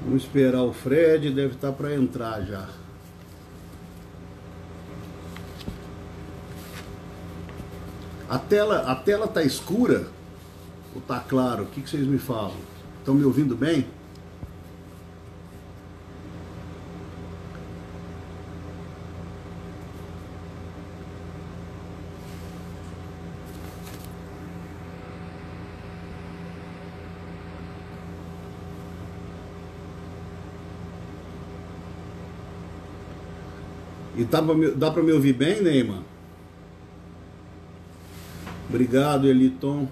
Vamos esperar o Fred, deve estar para entrar já. A tela tá escura ou tá claro? O que vocês me falam? Estão me ouvindo bem? E dá pra me ouvir bem, Neymar? Obrigado, Eliton.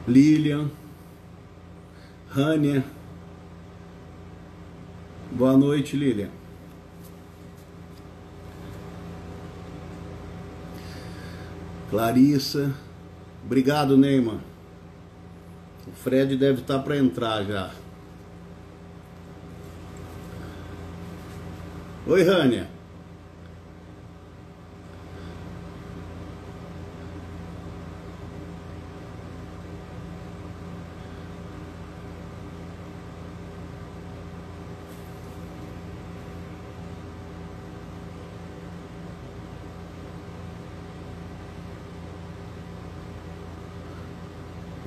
Lilian. Rania. Boa noite, Lilian. Clarissa. Obrigado, Neymar. O Fred deve estar para entrar já. Oi, Rania.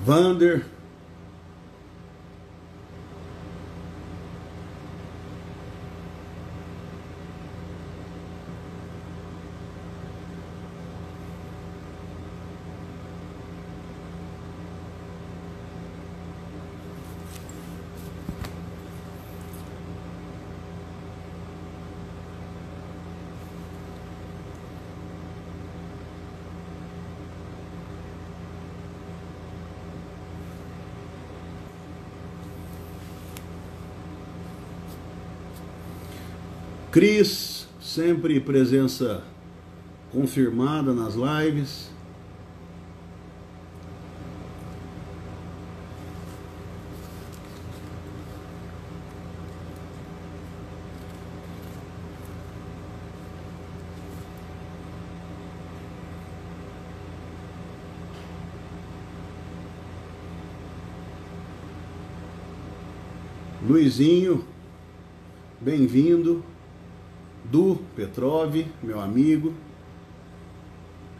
Vander. Cris, sempre presença confirmada nas lives. Luizinho, bem-vindo. Du Petrov, meu amigo.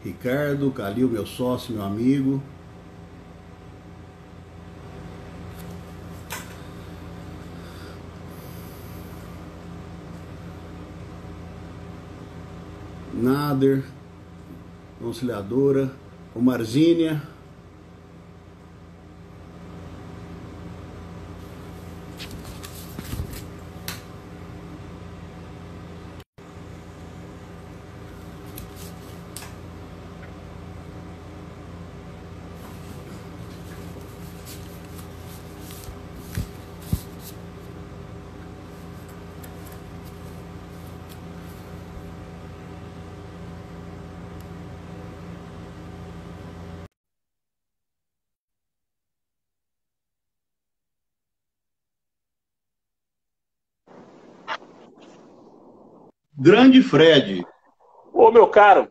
Ricardo Calil, meu sócio, meu amigo. Nader, conciliadora. O Marzínia. Grande Fred. Ô, meu caro,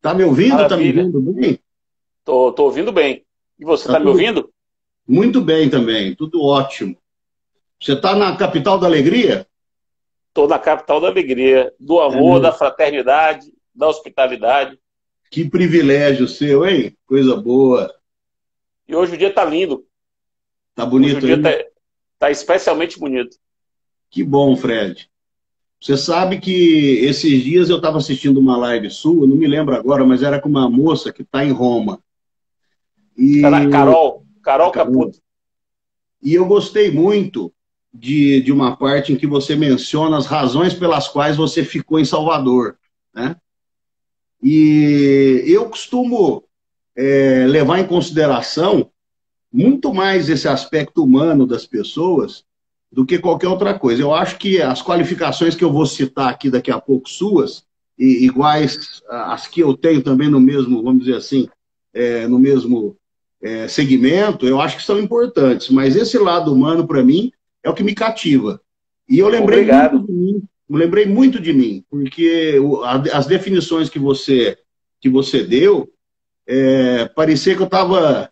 Tá me ouvindo? Tá me maravilha. vendo bem? Tô ouvindo bem. E você Tá tá me tudo ouvindo? muito bem também, tudo ótimo. Você tá na capital da alegria? Tô na capital da alegria, do É amor, da mesmo. fraternidade, da hospitalidade. Que privilégio seu, hein? Coisa boa. E hoje o dia tá lindo. Tá Hoje o bonito dia aí? tá especialmente bonito. Que bom, Fred. Você sabe que esses dias eu estava assistindo uma live sua, não me lembro agora, mas era com uma moça que está em Roma. Tá na E, Carol Caputo. e eu gostei muito de uma parte em que você menciona as razões pelas quais você ficou em Salvador, né? E eu costumo levar em consideração muito mais esse aspecto humano das pessoas do que qualquer outra coisa. Eu acho que as qualificações que eu vou citar aqui daqui a pouco suas, e iguais às que eu tenho também no mesmo, vamos dizer assim, no mesmo segmento, eu acho que são importantes, mas esse lado humano, para mim, é o que me cativa. E eu lembrei muito Obrigado. de mim, porque as definições que você deu, parecia que eu estava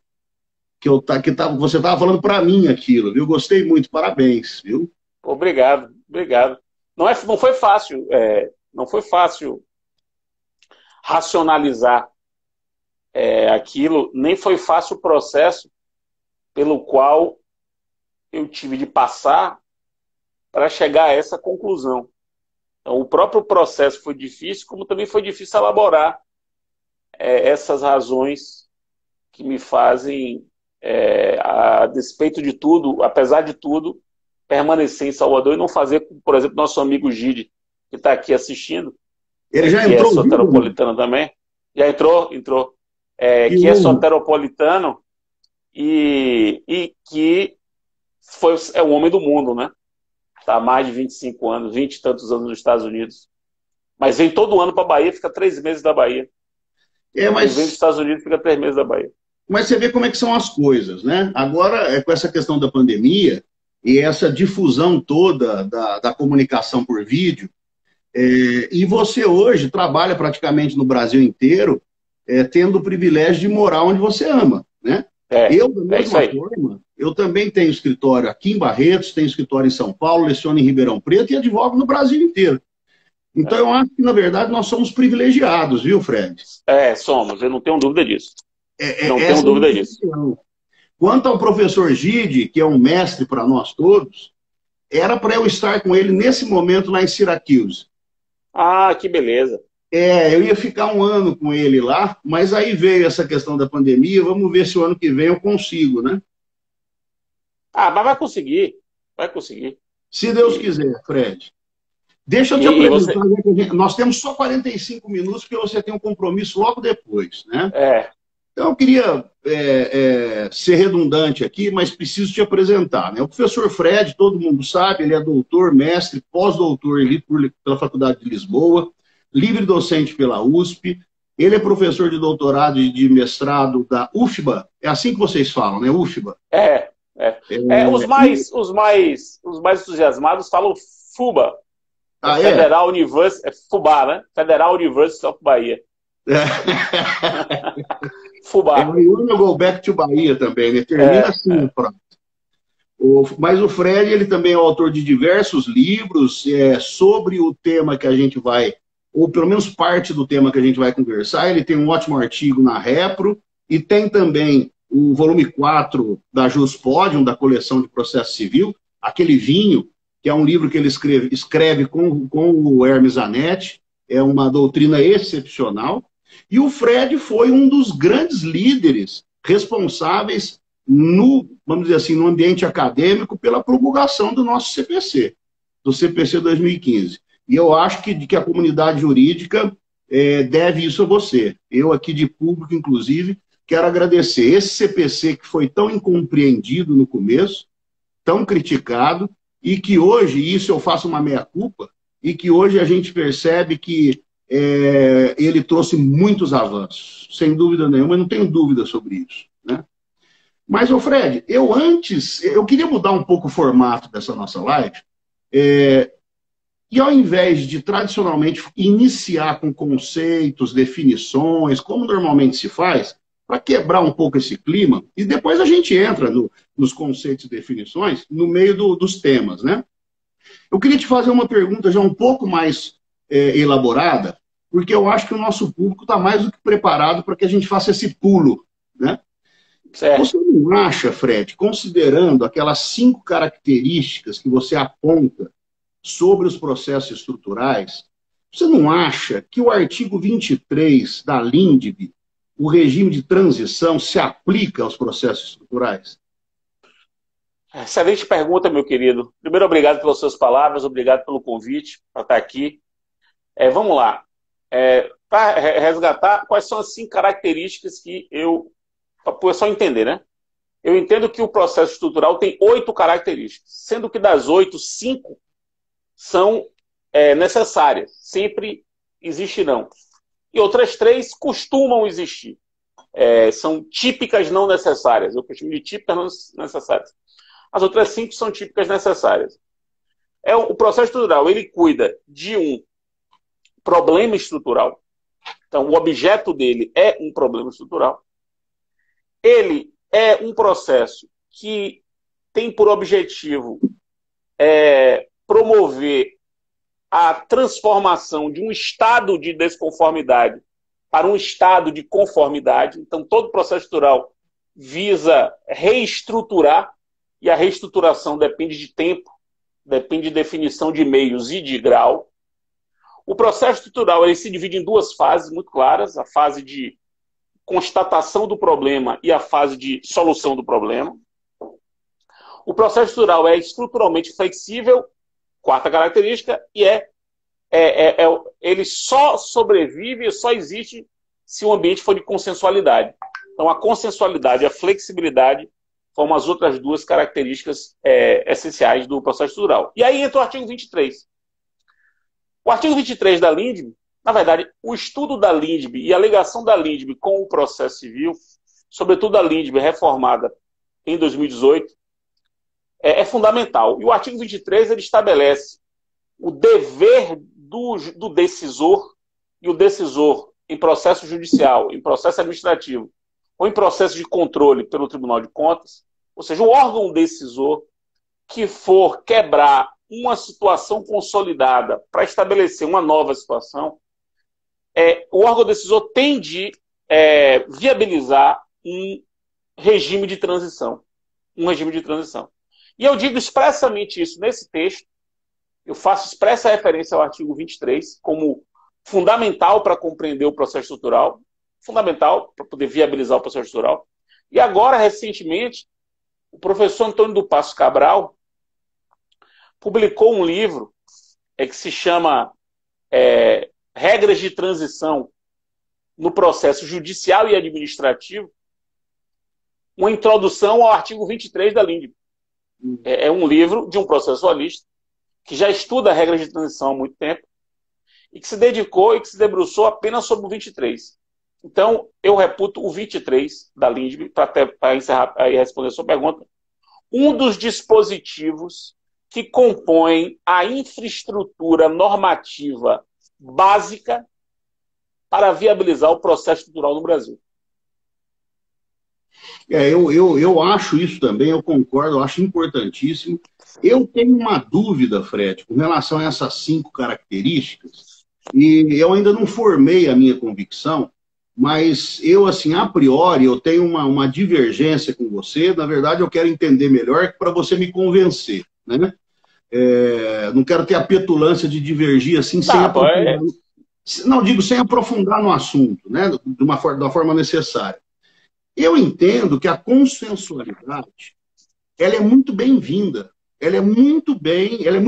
você estava falando para mim aquilo, viu? Gostei muito, parabéns, viu? Obrigado, obrigado. Não foi fácil, não foi fácil racionalizar aquilo, nem foi fácil o processo pelo qual eu tive de passar para chegar a essa conclusão. Então, o próprio processo foi difícil, como também foi difícil elaborar essas razões que me fazem, a despeito de tudo, apesar de tudo, permanecer em Salvador e não fazer, por exemplo, nosso amigo Gide, que está aqui assistindo, Ele já que entrou, é soteropolitano também. Já entrou. Que é soteropolitano e que é um homem do mundo, né? Está há mais de 25 anos, 20 e tantos anos nos Estados Unidos. Mas vem todo ano para a Bahia, fica 3 meses da Bahia. Mas vem dos Estados Unidos, fica 3 meses da Bahia. Mas você vê como é que são as coisas, né? Agora, com essa questão da pandemia e essa difusão toda da comunicação por vídeo, e você hoje trabalha praticamente no Brasil inteiro, tendo o privilégio de morar onde você ama, né? Eu, da mesma forma, eu também tenho escritório aqui em Barretos, tenho escritório em São Paulo, leciono em Ribeirão Preto e advogo no Brasil inteiro. Então, eu acho que, na verdade, nós somos privilegiados, viu, Fred? Somos, eu não tenho dúvida disso. Não tenho dúvida disso. Quanto ao professor Gide, que é um mestre para nós todos, era para eu estar com ele nesse momento lá em Syracuse. Ah, que beleza. Eu ia ficar 1 ano com ele lá, mas aí veio essa questão da pandemia, vamos ver se o ano que vem eu consigo, né? Mas vai conseguir, Se Deus quiser, Fred. Deixa eu te apresentar, nós temos só 45 minutos, porque você tem um compromisso logo depois, né? Então, eu queria ser redundante aqui, mas preciso te apresentar, né? O professor Fred, todo mundo sabe, ele é doutor, mestre, pós-doutor pela Faculdade de Lisboa, livre docente pela USP, ele é professor de doutorado e de mestrado da UFBA, é assim que vocês falam, né? UFBA. Os mais entusiasmados falam FUBA. Federal University, FUBA, né? Federal University of Bahia. FUBA. Eu go back to Bahia também, né? Termina assim, pronto. Mas o Fred, ele também é autor de diversos livros sobre o tema que a gente vai, ou pelo menos parte do tema que a gente vai conversar. Ele tem um ótimo artigo na Repro e tem também o volume 4 da Juspodium, da coleção de processo civil, aquele vinho, que é um livro que ele escreve com o Hermes Zanetti, é uma doutrina excepcional. E o Fred foi um dos grandes líderes responsáveis vamos dizer assim, no ambiente acadêmico pela promulgação do nosso CPC, do CPC 2015. E eu acho que a comunidade jurídica deve isso a você. Eu aqui de público, inclusive, quero agradecer esse CPC que foi tão incompreendido no começo, tão criticado, e que hoje, isso eu faço uma meia-culpa, e que hoje a gente percebe que ele trouxe muitos avanços, sem dúvida nenhuma, eu não tenho dúvida sobre isso, né? Mas, Fred, eu queria mudar um pouco o formato dessa nossa live, e ao invés de, tradicionalmente, iniciar com conceitos, definições, como normalmente se faz, para quebrar um pouco esse clima, e depois a gente entra nos conceitos e definições, no meio dos temas, né? Eu queria te fazer uma pergunta já um pouco mais elaborada, porque eu acho que o nosso público está mais do que preparado para que a gente faça esse pulo, né? Certo. Você não acha, Fred, considerando aquelas 5 características que você aponta sobre os processos estruturais, você não acha que o artigo 23 da LINDB, o regime de transição, se aplica aos processos estruturais? Excelente pergunta, meu querido. Primeiro, obrigado pelas suas palavras, obrigado pelo convite para estar aqui. Vamos lá. Para resgatar, quais são as 5 características que para só entender, né? Eu entendo que o processo estrutural tem 8 características, sendo que das 8, 5 são necessárias, sempre existirão. E outras 3 costumam existir. São típicas não necessárias. Eu chamo de típicas não necessárias. As outras 5 são típicas necessárias. O processo estrutural, ele cuida de um problema estrutural. Então, o objeto dele é um problema estrutural. Ele é um processo que tem por objetivo promover a transformação de um estado de desconformidade para um estado de conformidade. Então, todo processo estrutural visa reestruturar, e a reestruturação depende de tempo, depende de definição de meios e de grau. O processo estrutural ele se divide em duas fases muito claras, a fase de constatação do problema e a fase de solução do problema. O processo estrutural é estruturalmente flexível, quarta característica, e ele só sobrevive, só existe se o ambiente for de consensualidade. Então, a consensualidade e a flexibilidade são as outras duas características essenciais do processo estrutural. E aí entra o artigo 23. O artigo 23 da LINDB, na verdade, o estudo da LINDB e a ligação da LINDB com o processo civil, sobretudo a LINDB reformada em 2018, é fundamental. E o artigo 23 ele estabelece o dever do decisor, e o decisor em processo judicial, em processo administrativo, ou em processo de controle pelo Tribunal de Contas, ou seja, o órgão decisor que for quebrar uma situação consolidada para estabelecer uma nova situação, o órgão decisor tem de viabilizar um regime de transição. Um regime de transição. E eu digo expressamente isso nesse texto, eu faço expressa referência ao artigo 23 como fundamental para compreender o processo estrutural, fundamental para poder viabilizar o processo estrutural. E agora, recentemente, o professor Antônio do Passo Cabral publicou um livro que se chama Regras de Transição no Processo Judicial e Administrativo, uma introdução ao artigo 23 da LINDB. É um livro de um processualista que já estuda regras de transição há muito tempo e que se dedicou e que se debruçou apenas sobre o 23. Então, eu reputo o 23 da LINDB, para encerrar e responder a sua pergunta, um dos dispositivos que compõem a infraestrutura normativa básica para viabilizar o processo estrutural no Brasil. Eu acho isso também, eu concordo, eu acho importantíssimo. Eu tenho uma dúvida, Fred, com relação a essas 5 características, e eu ainda não formei a minha convicção, mas eu, assim, a priori, eu tenho uma divergência com você. Na verdade, eu quero entender melhor para você me convencer, né? Não quero ter a petulância de divergir assim, sem aprofundar. Não, digo sem aprofundar no assunto, né? Da forma necessária. Eu entendo que a consensualidade ela é muito bem-vinda, ela é muito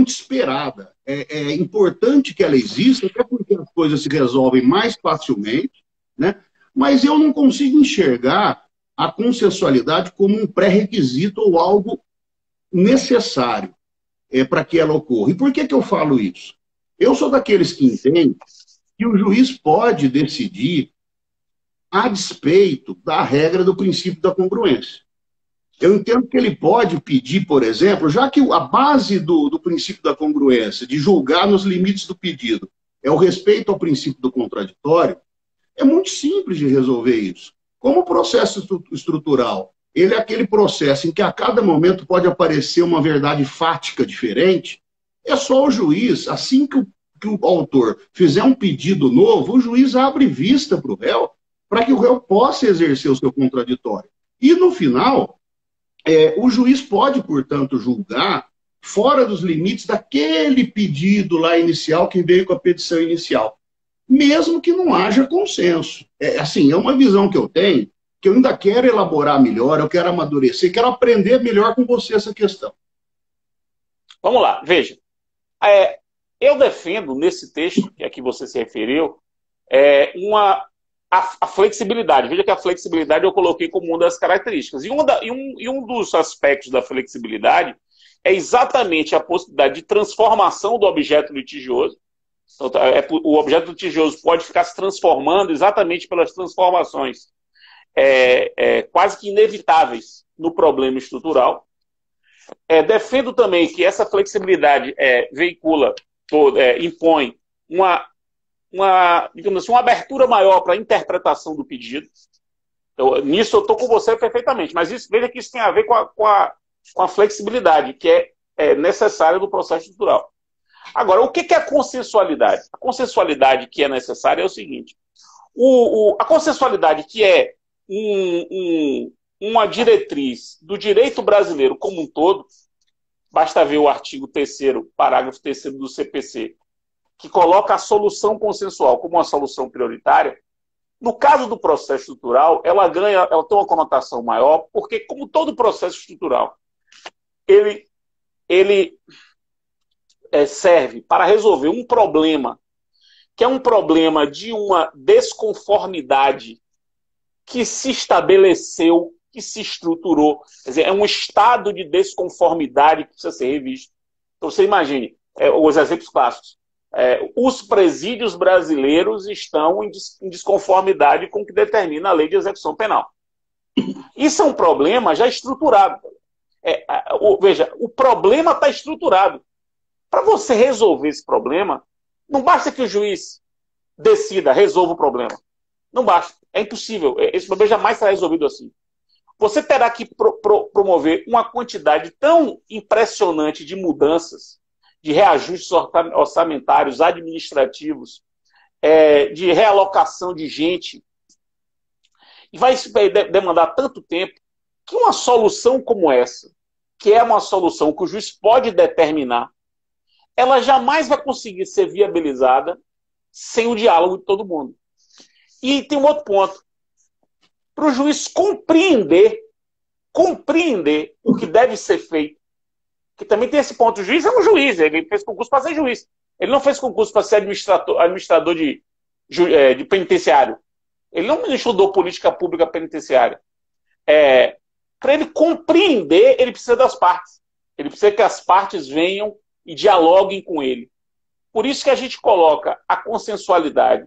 esperada. É importante que ela exista, até porque as coisas se resolvem mais facilmente, né? Mas eu não consigo enxergar a consensualidade como um pré-requisito ou algo necessário para que ela ocorra. E por que eu falo isso? Eu sou daqueles que entendem que o juiz pode decidir a despeito da regra do princípio da congruência. Eu entendo que ele pode pedir, por exemplo, já que a base do princípio da congruência, de julgar nos limites do pedido, é o respeito ao princípio do contraditório, é muito simples de resolver isso. Como o processo estrutural, ele é aquele processo em que a cada momento pode aparecer uma verdade fática diferente, é só o juiz, assim que o autor fizer um pedido novo, o juiz abre vista para o réu, para que o réu possa exercer o seu contraditório. E, no final, o juiz pode, portanto, julgar fora dos limites daquele pedido lá inicial que veio com a petição inicial, mesmo que não haja consenso. É uma visão que eu tenho, que eu ainda quero elaborar melhor, eu quero amadurecer, quero aprender melhor com você essa questão. Vamos lá, veja. Eu defendo, nesse texto que aqui você se referiu, a flexibilidade. Veja que a flexibilidade eu coloquei como uma das características. E um dos aspectos da flexibilidade é exatamente a possibilidade de transformação do objeto litigioso. Então, o objeto litigioso pode ficar se transformando exatamente pelas transformações quase que inevitáveis no problema estrutural. Defendo também que essa flexibilidade impõe digamos assim, uma abertura maior para a interpretação do pedido. Nisso eu estou com você perfeitamente, mas veja que isso tem a ver com a flexibilidade, que é necessária do processo estrutural. Agora, o que é a consensualidade? A consensualidade que é necessária é o seguinte: a consensualidade que é uma diretriz do direito brasileiro como um todo, basta ver o artigo 3º, parágrafo 3º do CPC, que coloca a solução consensual como uma solução prioritária. No caso do processo estrutural, ela tem uma conotação maior, porque, como todo processo estrutural, ele serve para resolver um problema, que é um problema de uma desconformidade que se estabeleceu, que se estruturou. Quer dizer, é um estado de desconformidade que precisa ser revisto. Então, você imagine, os exemplos clássicos. Os presídios brasileiros estão em desconformidade com o que determina a lei de execução penal. Isso é um problema já estruturado. Veja, o problema está estruturado. Para você resolver esse problema, não basta que o juiz decida, resolva o problema. Não basta. É impossível. Esse problema jamais será resolvido assim. Você terá que promover uma quantidade tão impressionante de mudanças, de reajustes orçamentários, administrativos, de realocação de gente, e vai demandar tanto tempo que uma solução como essa, que é uma solução que o juiz pode determinar, ela jamais vai conseguir ser viabilizada sem o diálogo de todo mundo. E tem um outro ponto. Para o juiz compreender o que deve ser feito, que também tem esse ponto. O juiz é um juiz, ele fez concurso para ser juiz. Ele não fez concurso para ser administrador de penitenciário. Ele não estudou política pública penitenciária. Para ele compreender, ele precisa das partes. Ele precisa que as partes venham e dialoguem com ele. Por isso que a gente coloca a consensualidade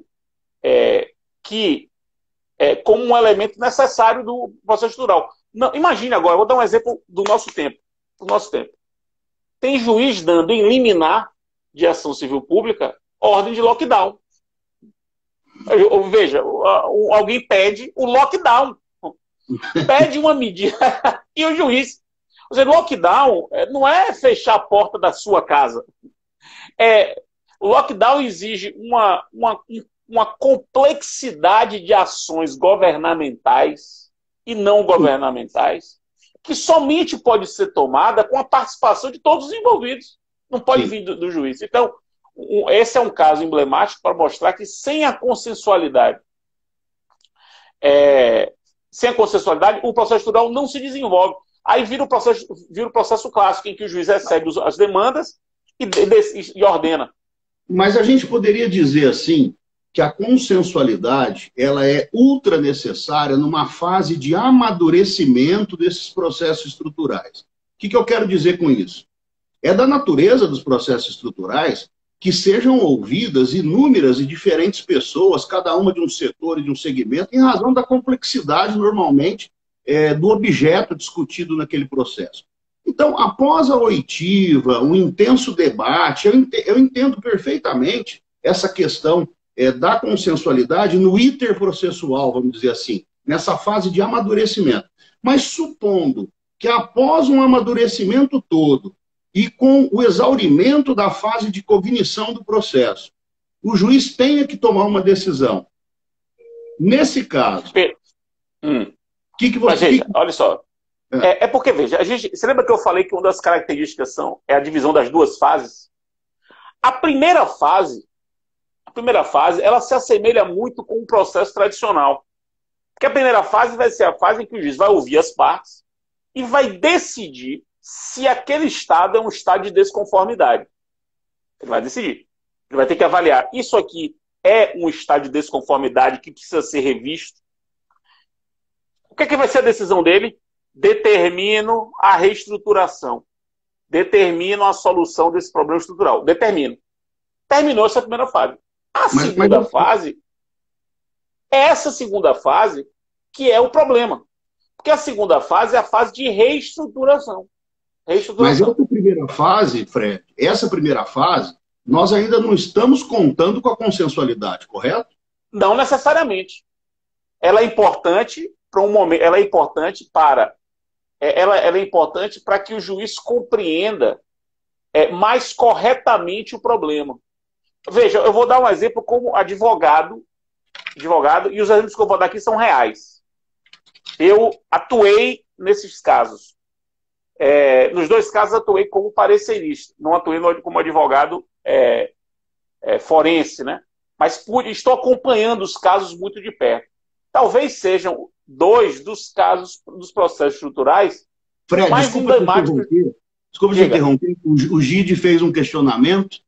como um elemento necessário do processo estrutural. Não, imagine agora, vou dar um exemplo do nosso tempo. Tem juiz dando em liminar de ação civil pública ordem de lockdown. Veja, alguém pede o lockdown. Pede uma medida e o juiz... Ou seja, lockdown não é fechar a porta da sua casa. O lockdown exige uma complexidade de ações governamentais e não governamentais que somente pode ser tomada com a participação de todos os envolvidos. Não pode vir do juiz. Então, esse é um caso emblemático para mostrar que sem a consensualidade, o processo estrutural não se desenvolve. Aí vira o processo clássico, em que o juiz recebe as demandas e ordena. Mas a gente poderia dizer assim, que a consensualidade ela é ultra necessária numa fase de amadurecimento desses processos estruturais. O que eu quero dizer com isso? É da natureza dos processos estruturais que sejam ouvidas inúmeras e diferentes pessoas, cada uma de um setor e de um segmento, em razão da complexidade, normalmente, do objeto discutido naquele processo. Então, após a oitiva, um intenso debate, eu entendo perfeitamente essa questão da consensualidade no iter processual, vamos dizer assim, nessa fase de amadurecimento. Mas supondo que após um amadurecimento todo e com o exaurimento da fase de cognição do processo, o juiz tenha que tomar uma decisão. Nesse caso, que você... Gente, olha só. Porque, veja, você lembra que eu falei que uma das características é a divisão das duas fases? A primeira fase, ela se assemelha muito com um processo tradicional. Porque a primeira fase vai ser a fase em que o juiz vai ouvir as partes e vai decidir se aquele estado é um estado de desconformidade. Ele vai decidir. Ele vai ter que avaliar. Isso aqui é um estado de desconformidade que precisa ser revisto. O que vai ser a decisão dele? Determino a reestruturação. Determino a solução desse problema estrutural. Determino. Terminou essa primeira fase. A segunda fase, essa segunda fase que é o problema. Porque a segunda fase é a fase de reestruturação. Mas essa primeira fase, Fred, nós ainda não estamos contando com a consensualidade, correto? Não necessariamente. Ela é importante para um momento, ela é importante para ela é importante para que o juiz compreenda mais corretamente o problema. Veja, eu vou dar um exemplo como advogado, e os exemplos que eu vou dar aqui são reais. Eu atuei nesses casos. Nos dois casos, atuei como parecerista, não atuei como advogado forense, né? Mas estou acompanhando os casos muito de perto. Talvez sejam dois dos casos dos processos estruturais Fred, mais emblemáticos. Desculpa te interromper. O Gide fez um questionamento.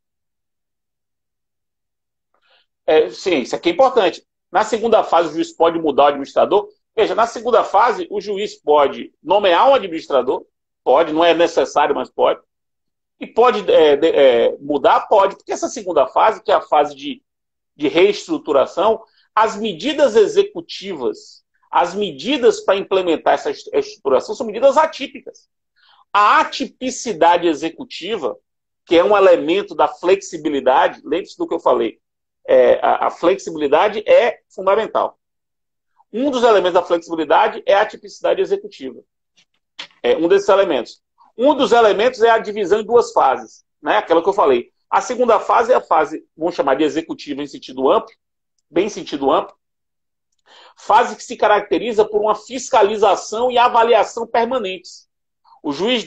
Sim, isso aqui é importante. Na segunda fase, o juiz pode mudar o administrador. Veja, na segunda fase, o juiz pode nomear um administrador, pode, não é necessário, mas pode. E pode mudar? Pode, porque essa segunda fase, que é a fase de reestruturação, as medidas executivas, as medidas para implementar essa estruturação são medidas atípicas. A atipicidade executiva, que é um elemento da flexibilidade, lembre-se do que eu falei, a flexibilidade é fundamental. Um dos elementos da flexibilidade é a atipicidade executiva. É um desses elementos. Um dos elementos é a divisão em duas fases, né? Aquela que eu falei. A segunda fase é a fase, vamos chamar de executiva em sentido amplo, bem sentido amplo, fase que se caracteriza por uma fiscalização e avaliação permanentes. O juiz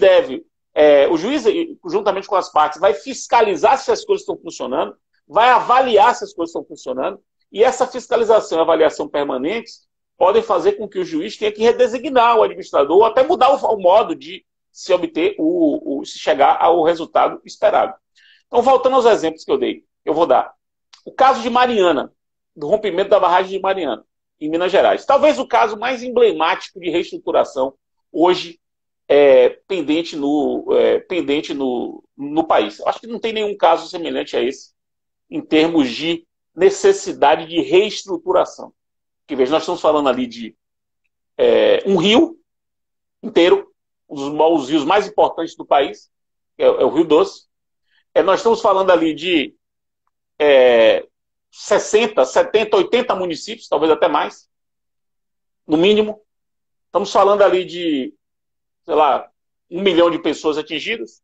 juntamente com as partes, vai fiscalizar se as coisas estão funcionando, vai avaliar se as coisas estão funcionando, e essa fiscalização e avaliação permanentes podem fazer com que o juiz tenha que redesignar o administrador ou até mudar o modo de se obter, se chegar ao resultado esperado. Então, voltando aos exemplos que eu vou dar. O caso de Mariana, do rompimento da barragem de Mariana, em Minas Gerais. Talvez o caso mais emblemático de reestruturação hoje pendente no país. Eu acho que não tem nenhum caso semelhante a esse em termos de necessidade de reestruturação. Porque, veja, nós estamos falando ali de um rio inteiro, um dos rios mais importantes do país, é o Rio Doce. Nós estamos falando ali de 60, 70, 80 municípios, talvez até mais, no mínimo. Estamos falando ali de, sei lá, 1 milhão de pessoas atingidas.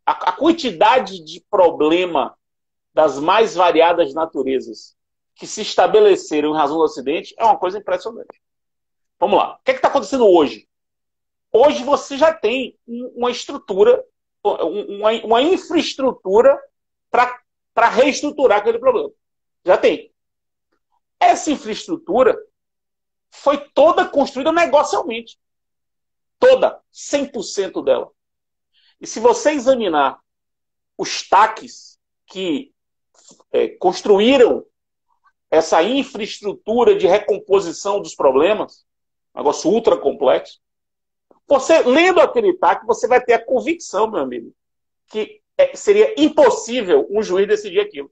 A quantidade de problema das mais variadas naturezas que se estabeleceram em razão do acidente é uma coisa impressionante. Vamos lá. O que está acontecendo hoje? Hoje você já tem uma estrutura, uma infraestrutura para reestruturar aquele problema. Já tem. Essa infraestrutura foi toda construída negocialmente. Toda. 100% dela. E se você examinar os TACs que construíram essa infraestrutura de recomposição dos problemas, um negócio ultra complexo, você, lendo aquele TAC, você vai ter a convicção, meu amigo, que seria impossível um juiz decidir aquilo.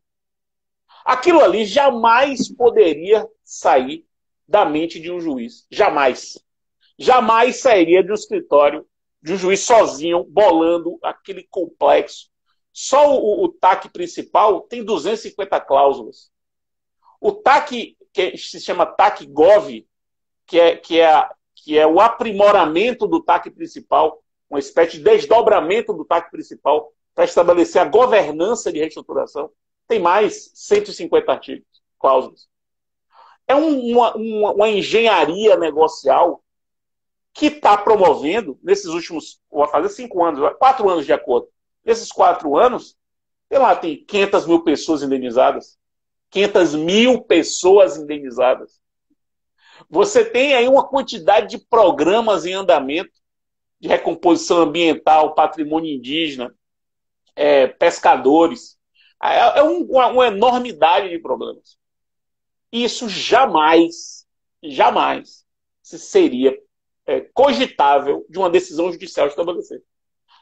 Aquilo ali jamais poderia sair da mente de um juiz. Jamais. Jamais sairia de um escritório de um juiz sozinho, bolando aquele complexo. Só o TAC principal tem 250 cláusulas. O TAC, que se chama TAC Gov, que é o aprimoramento do TAC principal, uma espécie de desdobramento do TAC principal para estabelecer a governança de reestruturação, tem mais 150 artigos, cláusulas. É uma engenharia negocial que está promovendo, nesses últimos, vou fazer 5 anos, 4 anos de acordo. Nesses 4 anos, sei lá, tem 500 mil pessoas indenizadas. 500 mil pessoas indenizadas. Você tem aí uma quantidade de programas em andamento de recomposição ambiental, patrimônio indígena, pescadores. Uma enormidade de problemas. Isso jamais seria cogitável de uma decisão judicial estabelecer.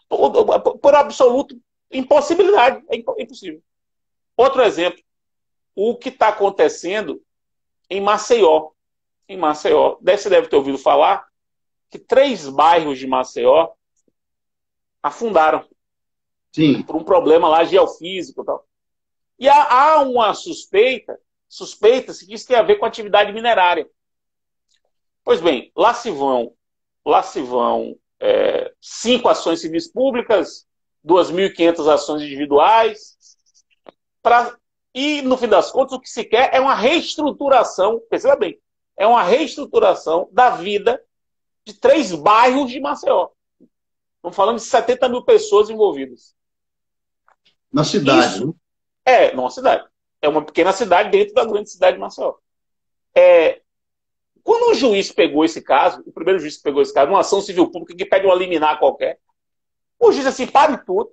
Por absoluto impossibilidade. É impossível. Outro exemplo. O que está acontecendo em Maceió. Em Maceió. Você deve ter ouvido falar que 3 bairros de Maceió afundaram. Sim. Por um problema lá geofísico e tal. E há uma suspeita-se que isso tem a ver com atividade minerária. Pois bem, lá se vão 5 ações civis públicas, 2.500 ações individuais, e, no fim das contas, o que se quer é uma reestruturação, perceba bem, é uma reestruturação da vida de 3 bairros de Maceió. Estamos falando de 70 mil pessoas envolvidas. Na cidade, Isso né? numa cidade. É uma pequena cidade dentro da grande cidade de Maceió. Quando o juiz pegou esse caso, o primeiro juiz que pegou esse caso, uma ação civil pública que pede uma liminar qualquer, o juiz assim, pare tudo,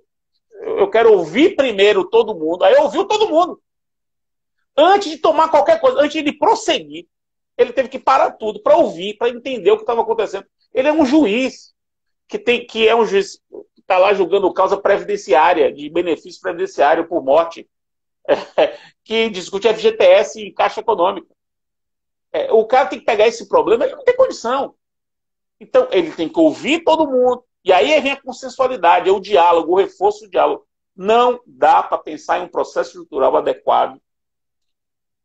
eu quero ouvir primeiro todo mundo, aí ouviu todo mundo. Antes de tomar qualquer coisa, antes de prosseguir, ele teve que parar tudo para ouvir, para entender o que estava acontecendo. Ele é um juiz que é um juiz que está lá julgando causa previdenciária, de benefício previdenciário por morte, que discute FGTS e Caixa Econômica. O cara tem que pegar esse problema, ele não tem condição. Então, ele tem que ouvir todo mundo, e aí vem a consensualidade, é o diálogo, o reforço do diálogo. Não dá para pensar em um processo estrutural adequado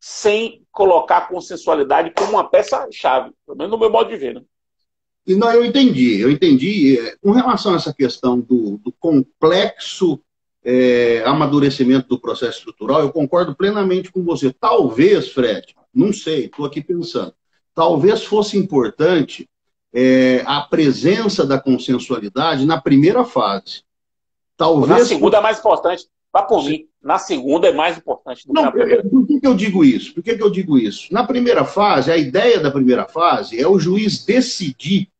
sem colocar a consensualidade como uma peça-chave, pelo menos no meu modo de ver, né? E não, eu entendi. Com relação a essa questão do complexo amadurecimento do processo estrutural, eu concordo plenamente com você. Talvez, Fred, não sei, estou aqui pensando, talvez fosse importante a presença da consensualidade na primeira fase. Talvez na segunda é mais importante. Vá por mim. Na segunda é mais importante do que na primeira. Por que eu digo isso? Por que eu digo isso? Na primeira fase, a ideia da primeira fase é o juiz decidir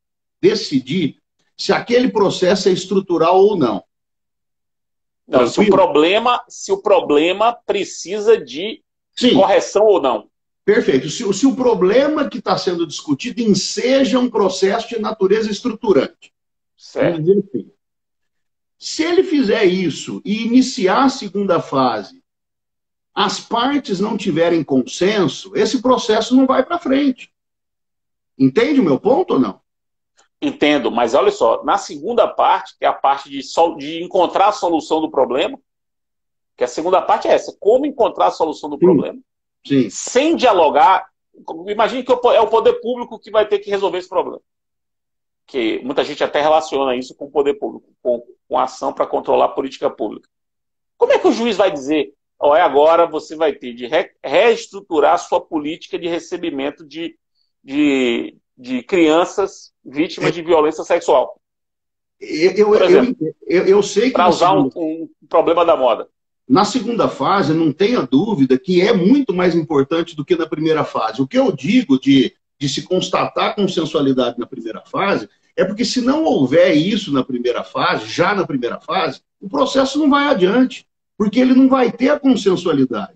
se aquele processo é estrutural ou não. Não, se o problema precisa de Sim. Correção ou não. Perfeito. Se o problema que está sendo discutido enseja um processo de natureza estruturante. Certo. Vamos dizer assim. Se ele fizer isso e iniciar a segunda fase, as partes não tiverem consenso, esse processo não vai para frente. Entende o meu ponto ou não? Entendo, mas olha só, na segunda parte, que é a parte de encontrar a solução do problema, que a segunda parte é essa, como encontrar a solução do problema, Sim. sem dialogar. Imagine que é o poder público que vai ter que resolver esse problema. Que muita gente até relaciona isso com o poder público, com a ação para controlar a política pública. Como é que o juiz vai dizer, agora você vai ter de reestruturar a sua política de recebimento de crianças vítimas de violência sexual? Eu sei que... Para usar um problema da moda. Na segunda fase, não tenha dúvida que é muito mais importante do que na primeira fase. O que eu digo de se constatar consensualidade na primeira fase é porque se não houver isso na primeira fase, já na primeira fase, o processo não vai adiante, porque ele não vai ter a consensualidade.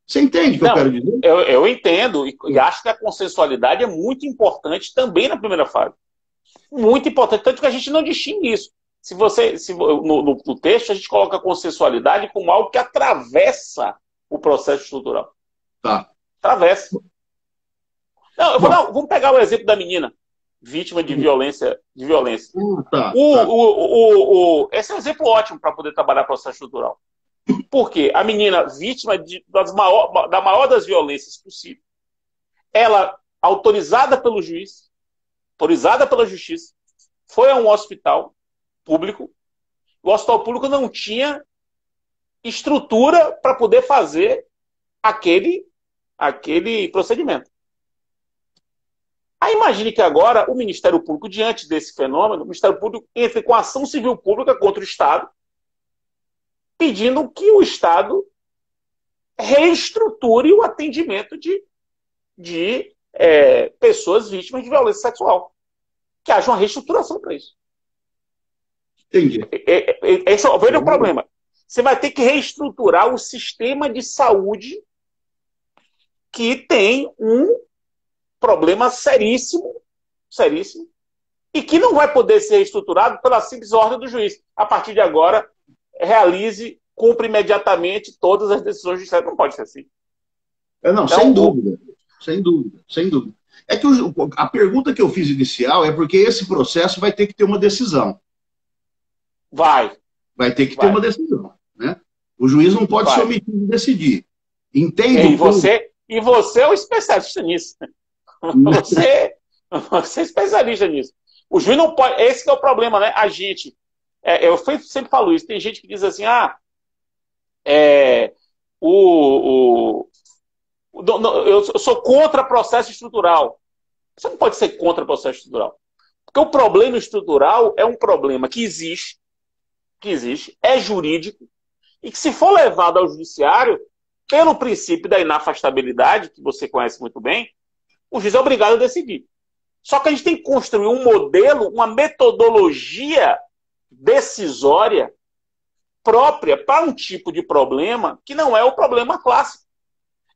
Você entende o que eu quero dizer? Eu entendo e acho que a consensualidade é muito importante também na primeira fase. Muito importante, tanto que a gente não distingue isso. No texto a gente coloca a consensualidade como algo que atravessa o processo estrutural. Tá. Atravessa. Não, vamos pegar o exemplo da menina vítima de violência. Tá. Esse é um exemplo ótimo para poder trabalhar processo estrutural. Por quê? A menina vítima da maior das violências possível, ela, autorizada pelo juiz, autorizada pela justiça, foi a um hospital público. O hospital público não tinha estrutura para poder fazer aquele procedimento. Aí imagine que agora o Ministério Público, diante desse fenômeno, o Ministério Público entra com ação civil pública contra o Estado, pedindo que o Estado reestruture o atendimento de pessoas vítimas de violência sexual. Que haja uma reestruturação para isso. Entendi. Esse é o problema. Você vai ter que reestruturar o sistema de saúde que tem um problema seríssimo, e que não vai poder ser reestruturado pela simples ordem do juiz. A partir de agora, cumpre imediatamente todas as decisões judiciais. Não pode ser assim. Não, então, sem dúvida. É que a pergunta que eu fiz inicial é porque esse processo vai ter que ter uma decisão. Vai ter que ter uma decisão, né? O juiz não pode se omitir de decidir. Entende? E você é um especialista nisso. Você, você é especialista nisso. O juiz não pode. Esse que é o problema, né? A gente. Eu sempre falo isso. Tem gente que diz assim: é, o, eu sou contra processo estrutural. Você não pode ser contra processo estrutural. Porque o problema estrutural é um problema que existe, é jurídico, e que, se for levado ao judiciário, pelo princípio da inafastabilidade, que você conhece muito bem, o juiz é obrigado a decidir. Só que a gente tem que construir um modelo, uma metodologia decisória própria para um tipo de problema que não é o problema clássico.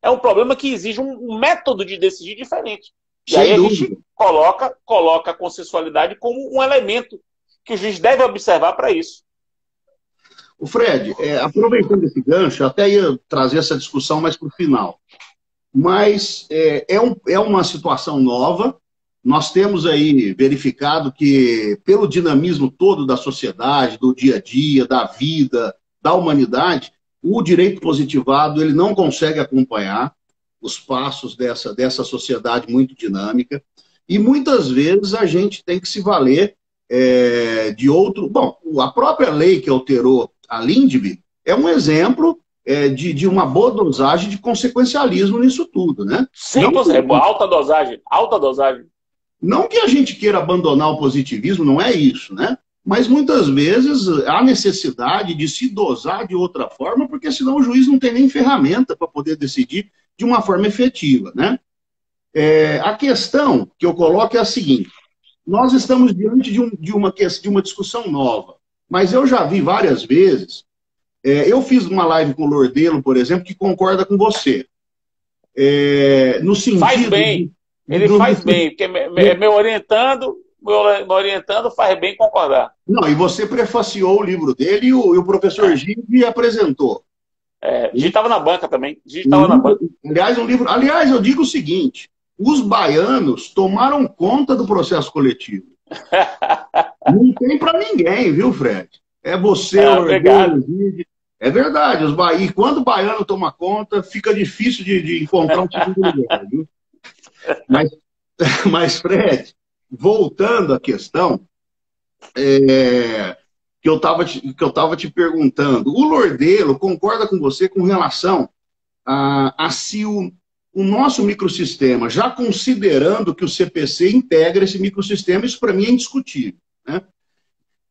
É um problema que exige um método de decidir diferente. E Sem aí a dúvida. gente coloca a consensualidade como um elemento que o juiz deve observar para isso. O Fred, aproveitando esse gancho, até ia trazer essa discussão mais para o final. Mas é uma situação nova. Nós temos aí verificado que, pelo dinamismo todo da sociedade, do dia a dia, da vida, da humanidade, o direito positivado ele não consegue acompanhar os passos dessa sociedade muito dinâmica. E muitas vezes a gente tem que se valer de outro. Bom, a própria lei que alterou a Lindbe é um exemplo de uma boa dosagem de consequencialismo nisso tudo, né? 100%, alta dosagem, alta dosagem. Não que a gente queira abandonar o positivismo, não é isso, né? Mas muitas vezes há necessidade de se dosar de outra forma, porque senão o juiz não tem nem ferramenta para poder decidir de uma forma efetiva, né? A questão que eu coloco é a seguinte: nós estamos diante de uma discussão nova, mas eu já vi várias vezes. Eu fiz uma live com o Lordelo, por exemplo, que concorda com você. No sentido. Faz bem. Ele faz bem, porque me orientando faz bem concordar. Não, e você prefaciou o livro dele e o professor Gide apresentou. Gide estava na banca também. Gide estava na banca. Aliás, eu digo o seguinte: os baianos tomaram conta do processo coletivo. Não tem para ninguém, viu, Fred? É você, o Gide. É verdade, e quando o baiano toma conta, fica difícil de encontrar um segundo lugar, viu? Mas, Fred, voltando à questão que eu estava te perguntando, o Lordelo concorda com você com relação a se o nosso microsistema, já considerando que o CPC integra esse microsistema, isso para mim é indiscutível, né?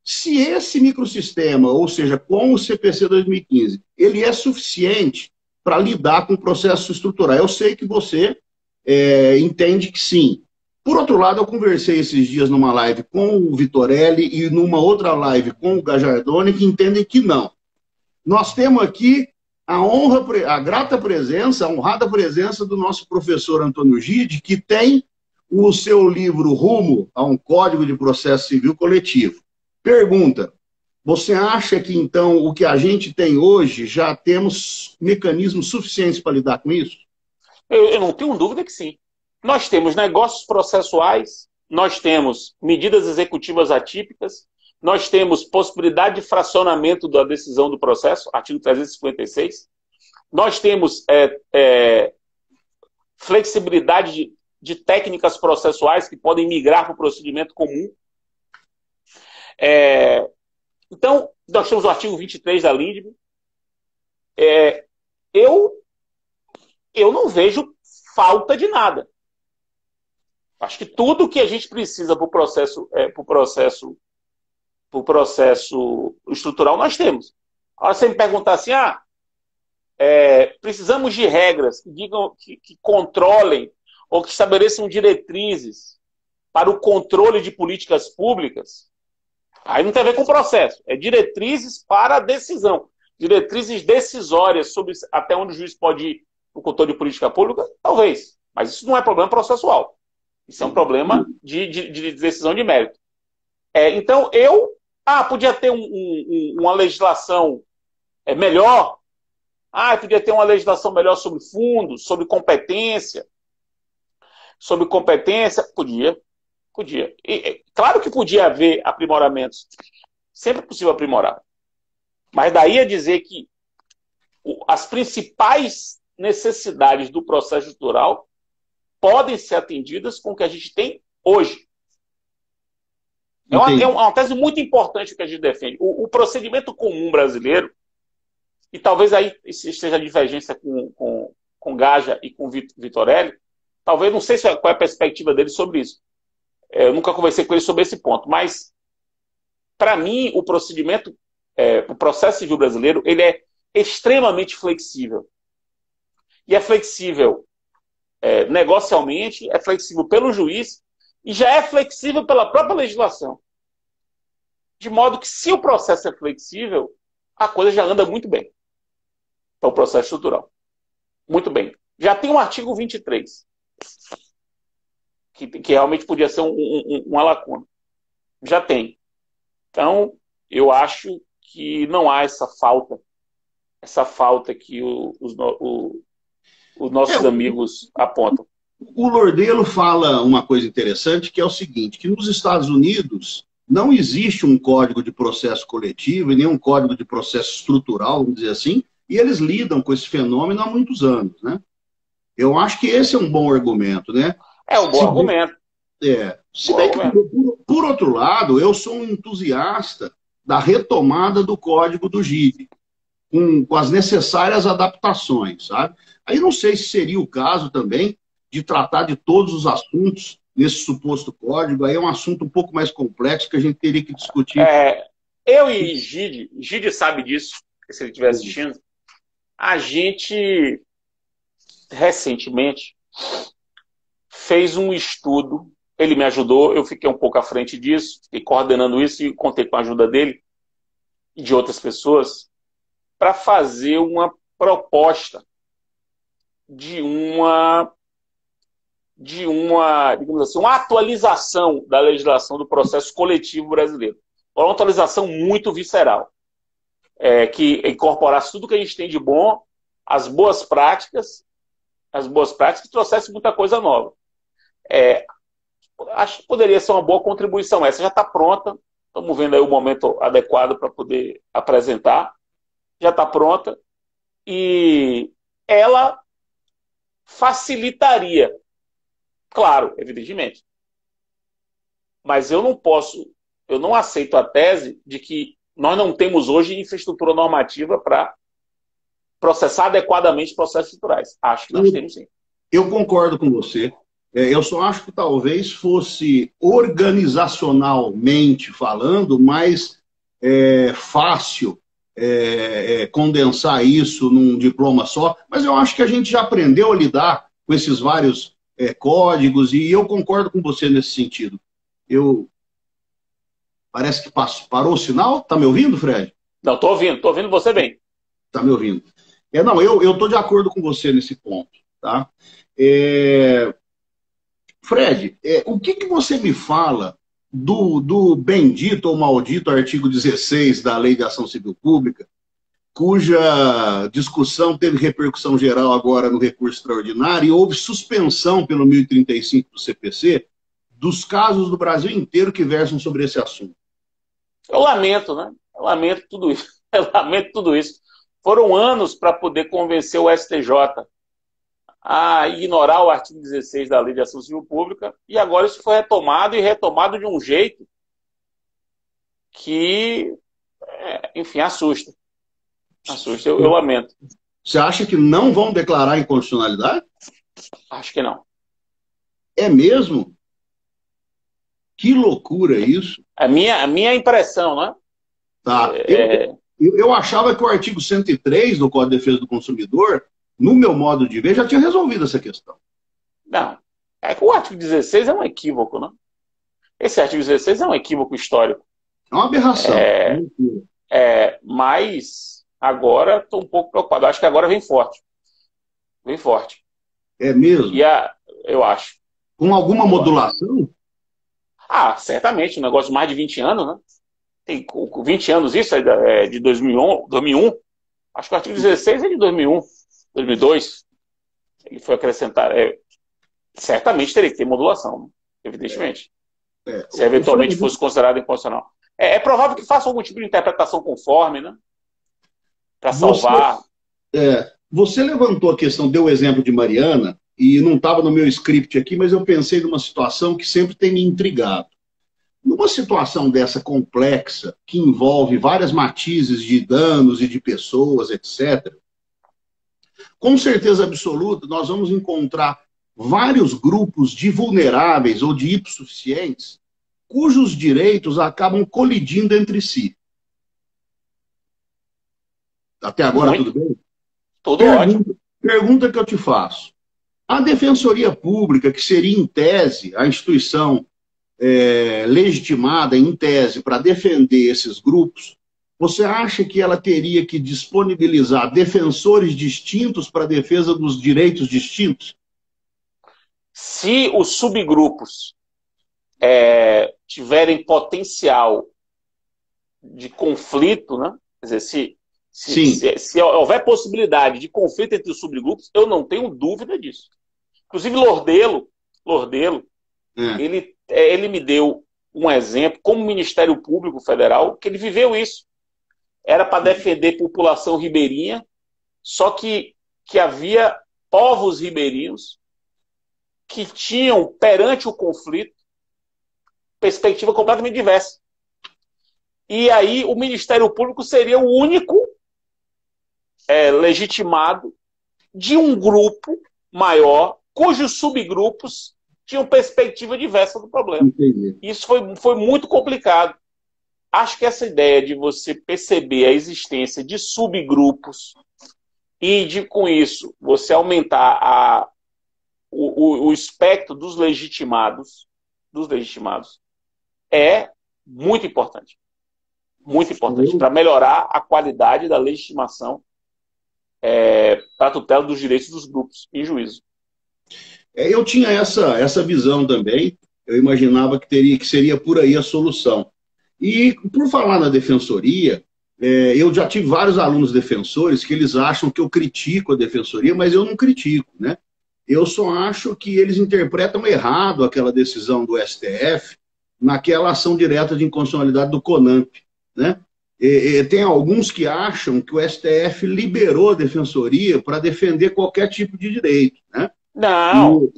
Se esse microsistema, ou seja, com o CPC 2015, ele é suficiente para lidar com o processo estrutural. Eu sei que você entende que sim. Por outro lado, eu conversei esses dias numa live com o Vitorelli e numa outra live com o Gajardoni, que entendem que não. Nós temos aqui a grata presença, a honrada presença do nosso professor Antônio Gide, que tem o seu livro Rumo a um Código de Processo Civil Coletivo. Pergunta: você acha que, então, o que a gente tem hoje, já temos mecanismos suficientes para lidar com isso? Eu não tenho dúvida que sim. Nós temos negócios processuais, nós temos medidas executivas atípicas, nós temos possibilidade de fracionamento da decisão do processo, artigo 356, nós temos flexibilidade de técnicas processuais que podem migrar para o procedimento comum. Então, nós temos o artigo 23 da Lindbe. Eu não vejo falta de nada. Acho que tudo que a gente precisa para o processo estrutural nós temos. Agora, você me perguntar assim, precisamos de regras que digam, que controlem ou que estabeleçam diretrizes para o controle de políticas públicas. Aí não tem a ver com o processo. É diretrizes para a decisão. Diretrizes decisórias sobre até onde o juiz pode ir no controle de política pública? Talvez. Mas isso não é problema processual. Isso é um problema de decisão de mérito. Então, podia ter uma legislação melhor. Podia ter uma legislação melhor sobre fundos, sobre competência. Sobre competência, podia. Claro que podia haver aprimoramentos. Sempre é possível aprimorar. Mas daí a dizer que as principais necessidades do processo estrutural podem ser atendidas com o que a gente tem hoje. É uma tese muito importante que a gente defende. O procedimento comum brasileiro, e talvez aí esteja a divergência com Gaja e com Vitorelli, talvez, não sei qual é a perspectiva dele sobre isso. Eu nunca conversei com ele sobre esse ponto, mas, para mim, o processo civil brasileiro, ele é extremamente flexível. E é flexível negocialmente, é flexível pelo juiz, e já é flexível pela própria legislação. De modo que, se o processo é flexível, a coisa já anda muito bem. Então, o processo estrutural. Muito bem. Já tem um artigo 23, que realmente podia ser uma lacuna. Já tem. Então, eu acho que não há essa falta que os nossos amigos apontam. O Lordelo fala uma coisa interessante, que é o seguinte, que nos Estados Unidos não existe um código de processo coletivo e nem um código de processo estrutural, vamos dizer assim, e eles lidam com esse fenômeno há muitos anos, né? Eu acho que esse é um bom argumento, né? É um bom argumento. Se bem que, por outro lado, eu sou um entusiasta da retomada do código do GIDE, com as necessárias adaptações, sabe? Aí não sei se seria o caso também de tratar de todos os assuntos nesse suposto código, aí é um assunto um pouco mais complexo que a gente teria que discutir. Eu e Gide sabe disso, se ele estiver assistindo, a gente recentemente fez um estudo, ele me ajudou, eu fiquei um pouco à frente disso, fiquei coordenando isso e contei com a ajuda dele e de outras pessoas para fazer uma proposta de uma, digamos assim, uma atualização da legislação do processo coletivo brasileiro. Uma atualização muito visceral, que incorporasse tudo que a gente tem de bom, as boas práticas e trouxesse muita coisa nova. Acho que poderia ser uma boa contribuição. Essa já está pronta, estamos vendo aí o momento adequado para poder apresentar, já está pronta, e ela facilitaria, claro, evidentemente, mas eu não aceito a tese de que nós não temos hoje infraestrutura normativa para processar adequadamente processos estruturais. Acho que nós temos sim. Eu concordo com você. Eu só acho que talvez fosse, organizacionalmente falando, mais fácil condensar isso num diploma só, mas eu acho que a gente já aprendeu a lidar com esses vários códigos, e eu concordo com você nesse sentido. Parece que parou o sinal. Está me ouvindo, Fred? Não, estou ouvindo você bem. Está me ouvindo. Não, eu estou de acordo com você nesse ponto. Tá? Fred, o que você me fala do bendito ou maldito artigo 16 da Lei de Ação Civil Pública, cuja discussão teve repercussão geral agora no recurso extraordinário e houve suspensão pelo 1035 do CPC dos casos do Brasil inteiro que versam sobre esse assunto? Eu lamento, né? Eu lamento tudo isso. Foram anos para poder convencer o STJ a ignorar o artigo 16 da Lei de Ação Civil Pública, e agora isso foi retomado de um jeito que, enfim, assusta. Eu lamento. Você acha que não vão declarar inconstitucionalidade? Acho que não. É mesmo? Que loucura isso. A minha impressão, né? Tá. Eu achava que o artigo 103 do Código de Defesa do Consumidor, no meu modo de ver, já tinha resolvido essa questão. Não. É que o artigo 16 é um equívoco, né? Esse artigo 16 é um equívoco histórico. É uma aberração. Mas agora estou um pouco preocupado. Acho que agora vem forte. Vem forte. É mesmo? Eu acho. Com alguma modulação? Certamente. Um negócio de mais de 20 anos, né? Tem 20 anos isso, é de 2001. Acho que o artigo 16 é de 2001, 2002. Ele foi acrescentado. Certamente teria que ter modulação, né? Evidentemente. Se eventualmente fosse considerado inconstitucional. É provável que faça algum tipo de interpretação conforme, né? Para salvar. Você levantou a questão, deu o exemplo de Mariana, e não estava no meu script aqui, mas eu pensei numa situação que sempre tem me intrigado. Numa situação dessa complexa, que envolve várias matizes de danos e de pessoas, etc., com certeza absoluta, nós vamos encontrar vários grupos de vulneráveis ou de hipossuficientes cujos direitos acabam colidindo entre si. Até agora, Muito. tudo bem? Tudo ótimo. Pergunta que eu te faço. A Defensoria Pública, que seria, em tese, a instituição legitimada, em tese, para defender esses grupos, você acha que ela teria que disponibilizar defensores distintos para a defesa dos direitos distintos? Se os subgrupos tiverem potencial de conflito, né? Quer dizer, se houver possibilidade de conflito entre os subgrupos, eu não tenho dúvida disso. Inclusive, Lordelo, ele me deu um exemplo, como Ministério Público Federal, que ele viveu isso. Era para defender população ribeirinha, só que havia povos ribeirinhos que tinham, perante o conflito, perspectiva completamente diversa. E aí o Ministério Público seria o único legitimado de um grupo maior, cujos subgrupos tinham perspectiva diversa do problema. Entendi. Isso foi muito complicado. Acho que essa ideia de você perceber a existência de subgrupos e com isso, você aumentar o espectro dos legitimados é muito importante. Muito importante para melhorar a qualidade da legitimação para a tutela dos direitos dos grupos em juízo. Eu tinha essa visão também. Eu imaginava que seria por aí a solução. E, por falar na defensoria, eu já tive vários alunos defensores que eles acham que eu critico a defensoria, mas eu não critico, né? Eu só acho que eles interpretam errado aquela decisão do STF naquela ação direta de inconstitucionalidade do CONAMP, né? Tem alguns que acham que o STF liberou a defensoria para defender qualquer tipo de direito, né? Não.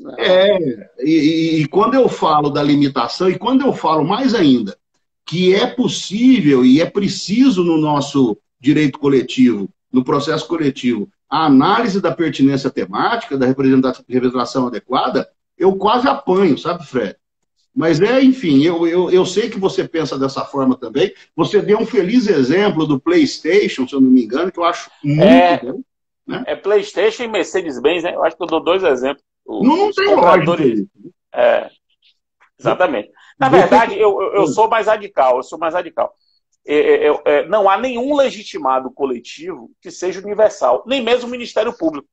E quando eu falo da limitação, e quando eu falo mais ainda, que é possível e é preciso no nosso direito coletivo, no processo coletivo, a análise da pertinência temática, da representação adequada, eu quase apanho, sabe, Fred? Mas enfim, eu sei que você pensa dessa forma também. Você deu um feliz exemplo do PlayStation, se eu não me engano, que eu acho muito bom. Né? PlayStation e Mercedes-Benz, né? Eu acho que eu dou dois exemplos. Não tem lógica. Exatamente. Na verdade, eu sou mais radical. Não há nenhum legitimado coletivo que seja universal, nem mesmo o Ministério Público.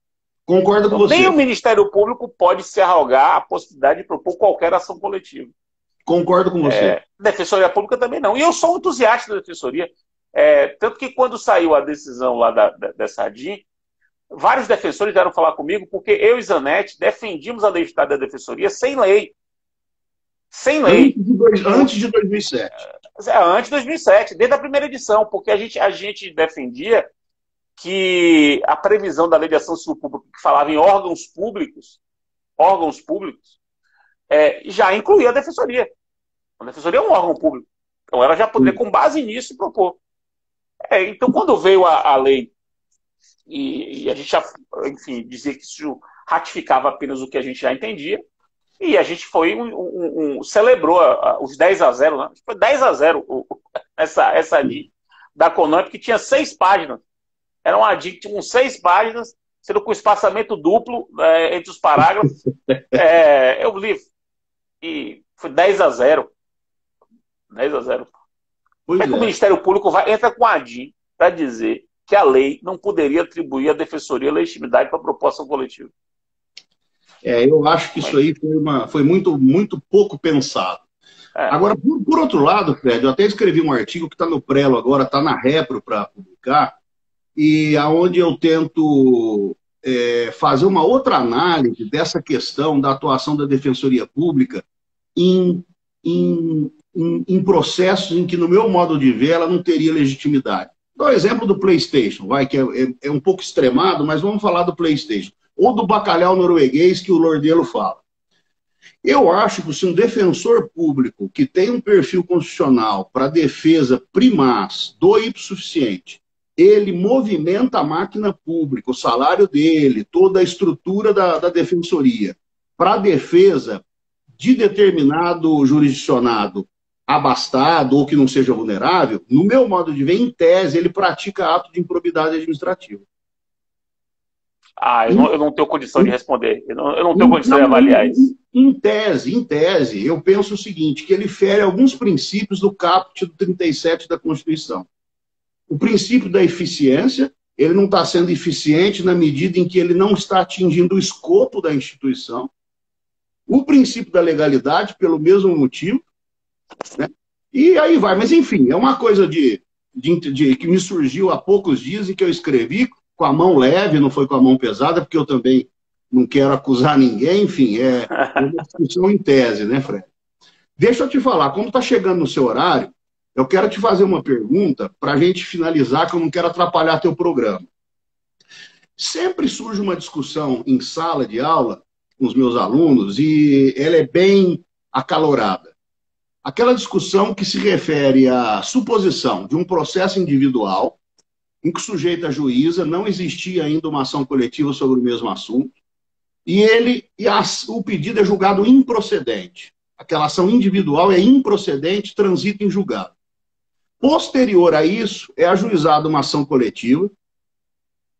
Concordo com você. Nem o Ministério Público pode se arrogar a possibilidade de propor qualquer ação coletiva. Concordo com você. Defensoria Pública também não. E eu sou um entusiasta da Defensoria. Tanto que quando saiu a decisão lá dessa ADIM, vários defensores vieram falar comigo, porque eu e Zanetti defendimos a legitimidade da Defensoria sem lei. Sem lei. Antes de 2007. Antes de 2007, desde a primeira edição, porque a gente defendia que a previsão da Lei de Ação Civil Pública, que falava em órgãos públicos, já incluía a Defensoria. A Defensoria é um órgão público. Então ela já poderia, com base nisso, propor. Então, quando veio a lei, e a gente já, enfim, dizia que isso ratificava apenas o que a gente já entendia, e a gente celebrou os 10-0, né? Foi 10-0 essa ADI da CONAMP, que tinha 6 páginas. Era uma ADI que tinha 6 páginas, sendo com espaçamento duplo entre os parágrafos. Eu li, e foi 10-0. 10-0. Como é que o Ministério Público entra com a ADI para dizer que a lei não poderia atribuir à Defensoria legitimidade para a proposta coletiva? Eu acho que isso aí foi muito, muito pouco pensado. Agora, por outro lado, Fred, eu até escrevi um artigo que está no Prelo agora, está na Repro para publicar, e aonde eu tento fazer uma outra análise dessa questão da atuação da Defensoria Pública em processos em que, no meu modo de ver, ela não teria legitimidade. Dá o exemplo do PlayStation, que é um pouco extremado, mas vamos falar do PlayStation. ou do bacalhau norueguês que o Lordelo fala. Eu acho que se um defensor público que tem um perfil constitucional para defesa primaz do hipossuficiente, ele movimenta a máquina pública, o salário dele, toda a estrutura da defensoria, para a defesa de determinado jurisdicionado abastado ou que não seja vulnerável, no meu modo de ver, em tese, ele pratica ato de improbidade administrativa. Eu não tenho condição de responder. Eu não tenho condição de avaliar isso. Em tese, eu penso o seguinte, que ele fere alguns princípios do caput do 37 da Constituição. O princípio da eficiência, ele não está sendo eficiente na medida em que ele não está atingindo o escopo da instituição. O princípio da legalidade, pelo mesmo motivo, né? E aí vai. Mas, enfim, é uma coisa que me surgiu há poucos dias e que eu escrevi com a mão leve, não foi com a mão pesada, porque eu também não quero acusar ninguém, enfim, é uma discussão em tese, né, Fred? Deixa eu te falar, como está chegando no seu horário, eu quero te fazer uma pergunta para a gente finalizar, que eu não quero atrapalhar teu programa. Sempre surge uma discussão em sala de aula com os meus alunos e ela é bem acalorada. Aquela discussão que se refere à suposição de um processo individual em que o sujeito ajuiza, não existia ainda uma ação coletiva sobre o mesmo assunto, e o pedido é julgado improcedente. Aquela ação individual é improcedente, transita em julgado. Posterior a isso, é ajuizada uma ação coletiva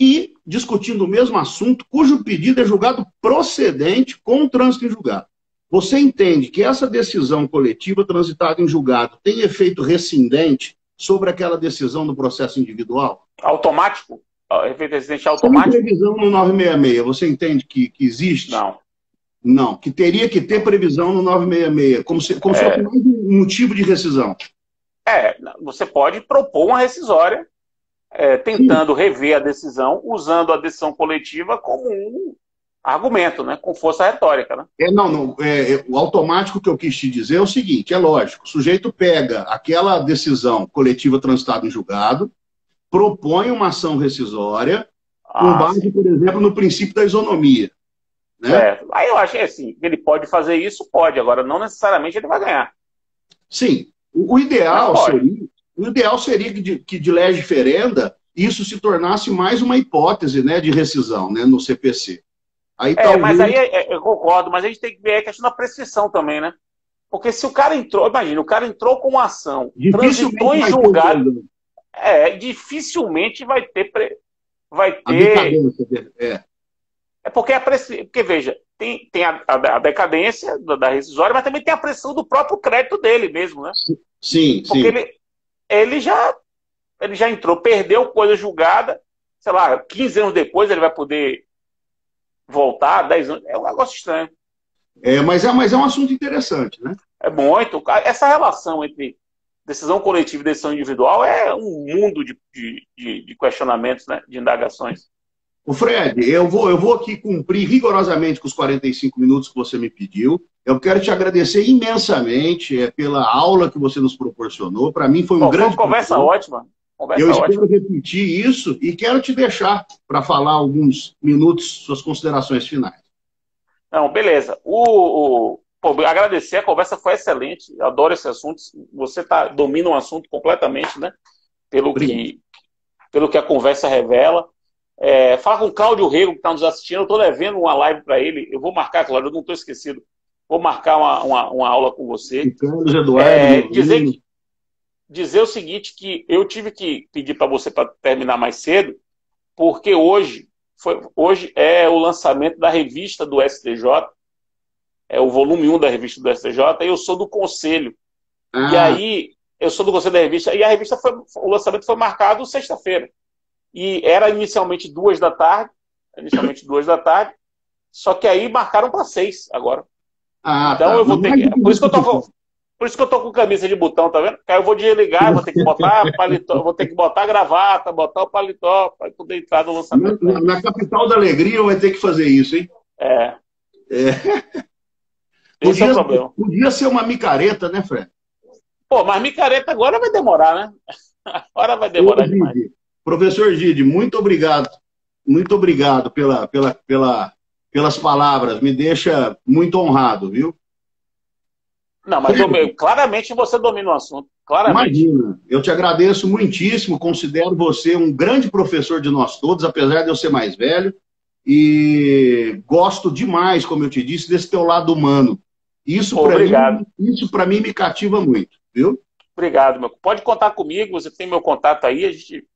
e, discutindo o mesmo assunto, cujo pedido é julgado procedente com trânsito em julgado. Você entende que essa decisão coletiva transitada em julgado tem efeito rescindente sobre aquela decisão do processo individual? Automático? Efeito rescindente automático? Tem previsão no 966, você entende que existe? Não. Não, que teria que ter previsão no 966, como se fosse mais um motivo de rescisão. Você pode propor uma rescisória, tentando rever a decisão, usando a decisão coletiva como um argumento, né, com força retórica. Né? O automático que eu quis te dizer é o seguinte, é lógico, o sujeito pega aquela decisão coletiva transitada em julgado, propõe uma ação rescisória, com base, por exemplo, no princípio da isonomia. Né? Aí eu acho que assim, ele pode fazer isso, pode, agora não necessariamente ele vai ganhar. Sim, o ideal seria que de lege ferenda isso se tornasse mais uma hipótese, né, de rescisão, né, no CPC. Aí, mas aí eu concordo, mas a gente tem que ver a questão da prescrição também, né? Porque se o cara entrou, imagina, o cara entrou com uma ação, transitou em julgado, dificilmente vai ter. Porque, veja, tem a decadência da rescisória, mas também tem a pressão do próprio crédito dele mesmo, né? Sim, porque ele já entrou, perdeu coisa julgada, sei lá, 15 anos depois ele vai poder voltar, 10 anos. É um negócio estranho. Mas é um assunto interessante, né? É muito. Essa relação entre decisão coletiva e decisão individual é um mundo de questionamentos, né? De indagações. O Fred, eu vou aqui cumprir rigorosamente com os 45 minutos que você me pediu. Eu quero te agradecer imensamente pela aula que você nos proporcionou. Para mim foi um grande... Foi uma conversa ótima. Eu espero repetir isso e quero te deixar para falar alguns minutos, suas considerações finais. Não, beleza. Agradecer, a conversa foi excelente. Eu adoro esse assunto. Você domina um assunto completamente, né? Pelo que a conversa revela. Fala com o Cláudio Rego, que está nos assistindo. Eu estou devendo uma live para ele. Eu vou marcar, Cláudio, eu não estou esquecido. Vou marcar uma aula com você. Carlos Eduardo. Dizer o seguinte, que eu tive que pedir para você para terminar mais cedo, porque hoje é o lançamento da revista do STJ, é o volume 1 da revista do STJ, e eu sou do conselho. E aí, eu sou do conselho da revista, e a revista o lançamento foi marcado sexta-feira. E era inicialmente 2 da tarde, só que aí marcaram para 6 agora. Então eu vou ter que... Por isso que eu tô com camisa de botão, tá vendo? Aí eu vou desligar, vou ter que botar paletó, vou ter que botar gravata, botar o paletó para poder entrar no lançamento. Na capital da alegria vai ter que fazer isso, hein? Esse é o problema. Podia ser uma micareta, né, Fred? Mas micareta agora vai demorar, né? Agora vai demorar demais. Professor Gide, muito obrigado Muito obrigado pelas palavras, me deixa muito honrado, viu? Não, mas claramente você domina o assunto. Claramente. Imagina, eu te agradeço muitíssimo, considero você um grande professor de nós todos, apesar de eu ser mais velho, e gosto demais, como eu te disse, desse teu lado humano. Obrigado. Isso para mim me cativa muito, viu? Obrigado, meu. Pode contar comigo, você tem meu contato aí, a gente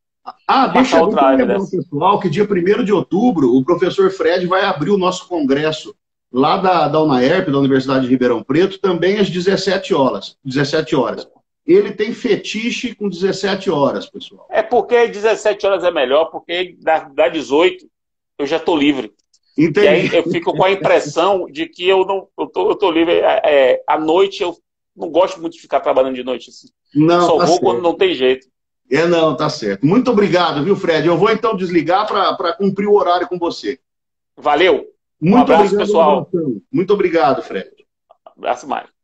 Deixa eu outra área lembrar o pessoal que dia 1º de outubro o professor Fred vai abrir o nosso congresso lá da UNAERP, da Universidade de Ribeirão Preto, também às 17 horas. 17 horas. Ele tem fetiche com 17 horas, pessoal. É porque 17 horas é melhor, porque da 18 eu já estou livre. Entendi. E aí eu fico com a impressão de que eu tô livre. À noite eu não gosto muito de ficar trabalhando de noite. Assim. Não, só tá vou certo. Quando não tem jeito. Não, tá certo. Muito obrigado, viu, Fred? Eu vou então desligar para cumprir o horário com você. Valeu. Muito abraço, obrigado, pessoal. Muito obrigado, Fred. Abraço mais.